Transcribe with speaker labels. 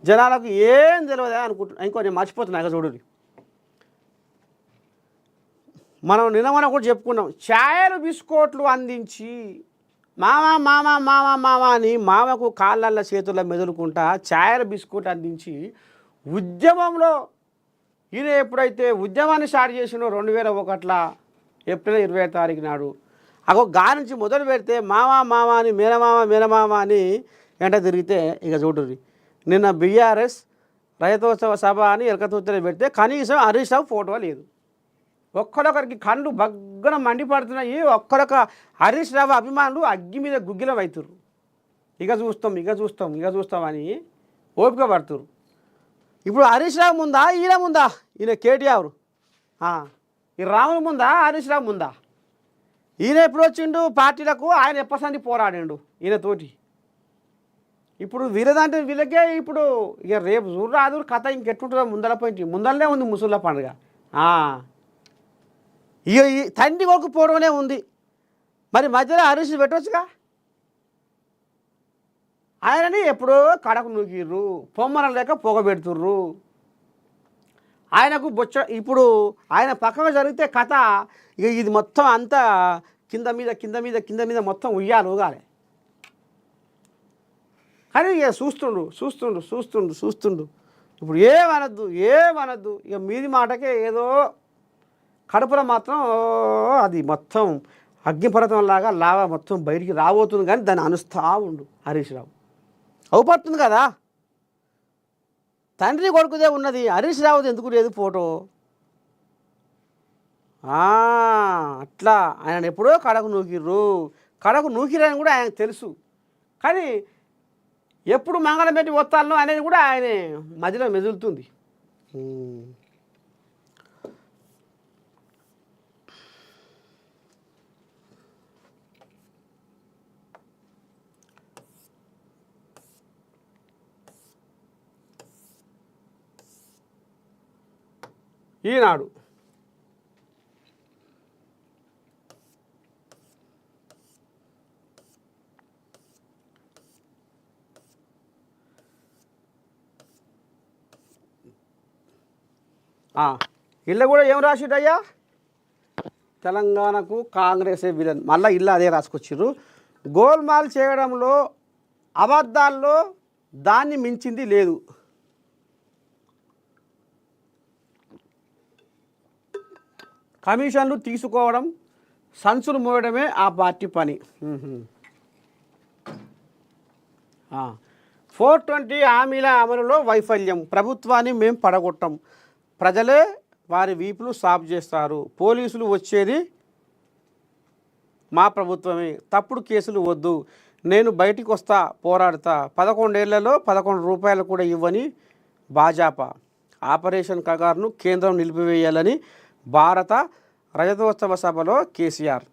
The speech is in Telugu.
Speaker 1: జనాలకు ఏం తెలియదా అనుకుంటున్నా. ఇంకో నేను మర్చిపోతున్నా ఇక చూడు, మనం నిన్న కూడా చెప్పుకున్నాం. ఛాయలు బిస్కోట్లు అందించి మామ అని మామకు కాళ్ళల్లో చేతుల్లో మెదులుకుంటా ఛాయల బిస్కోట్లు అందించి ఉద్యమంలో ఈయన ఎప్పుడైతే ఉద్యమాన్ని స్టార్ట్ చేసినో 2001 ఏప్రిల్ 20వ తారీఖు నాడు అగో గా నుంచి మొదలు పెడితే మామ అని మేనమామ అని వెంట తిరిగితే ఇక చూడుర్రి. నిన్న బీఆర్ఎస్ రైతోత్సవ సభ అని ఎలకతూతలు పెడితే కనీసం హరీష్ రావు ఫోటో లేదు. ఒక్కరొకరికి కళ్ళు బగ్గన మండిపడుతున్నాయి. ఒక్కరొక హరీష్ రావు అభిమానులు అగ్గి మీద గుగ్గిలం అవుతుర్రు. ఇక చూస్తాం అని ఓపిక పడుతుర్రు. ఇప్పుడు హరీష్ రావు ముందా ఈయన ముందా? ఈయన కేటీఆర్, ఈ రాముల ముందా హరీష్ రావు ముందా? ఈయన ఎప్పుడు వచ్చిండు పార్టీలకు? ఆయన ఎప్పటిసండి పోరాడిండు ఈయనతోటి. ఇప్పుడు వీళ్ళదంటే వీళ్ళకే ఇప్పుడు ఇక రేపు చూడరాదు కథ ఇంకెట్టుంటుందో ముందరనే ఉంది ముసుళ్ళ పండుగ. ఇక ఈ తండ్రి కొడుకు పోవడమే ఉంది. మరి మధ్యలో హరీష్ పెట్టవచ్చుగా. ఆయనని ఎప్పుడో కడకు నూకిర్రు, పొమ్మన లేక పొగబెడుతుర్రు. ఆయనకు ఇప్పుడు ఆయన పక్కగా జరిగితే కథ ఇక ఇది మొత్తం అంతా కింద మీద మొత్తం ఉయ్యాలి. కానీ ఇక చూస్తుండు. ఇప్పుడు ఏమనద్దు ఇక మీది మాటకే ఏదో కడుపులో మాత్రం అది మొత్తం అగ్నిపర్వతంలాగా లావా మొత్తం బయటికి రాబోతుంది. కానీ దాన్ని అనుస్తా ఉండు హరీష్ రావు. అవుపడుతుంది కదా, తండ్రి కొడుకుదే ఉన్నది, హరీష్ రావుది ఎందుకు లేదు ఫోటో? అట్లా ఆయన ఎప్పుడో కడకు నూకిరని కూడా ఆయనకు తెలుసు. కానీ ఎప్పుడు మంగళం పెట్టి వస్తాను అనేది కూడా ఆయన మధ్యలో మెదులుతుంది. ఈనాడు ఇల్లు కూడా ఏం రాసిడయ్యా, తెలంగాణకు కాంగ్రెసే విలన్. మళ్ళీ ఇల్లు అదే రాసుకొచ్చిర్రు. గోల్మాల్ చేయడంలో అబద్ధాల్లో దాన్ని మించింది లేదు. కమిషన్లు తీసుకోవడం, సంచులు మోయడమే ఆ పార్టీ పని. 420 హామీల అమలులో వైఫల్యం. ప్రభుత్వాన్ని మేము పడగొట్టం, ప్రజలే వారి వీపులు సాఫ్ చేస్తారు. పోలీసులు వచ్చేది మా ప్రభుత్వమే, తప్పుడు కేసులు వద్దు, నేను బయటికి వస్తా, పోరాడతా. 11 ఏళ్లలో 11 రూపాయలు కూడా ఇవ్వని భాజపా. ఆపరేషన్ కగార్ను కేంద్రం నిలిపివేయాలని భారత రజతోత్సవ సభలో కేసీఆర్.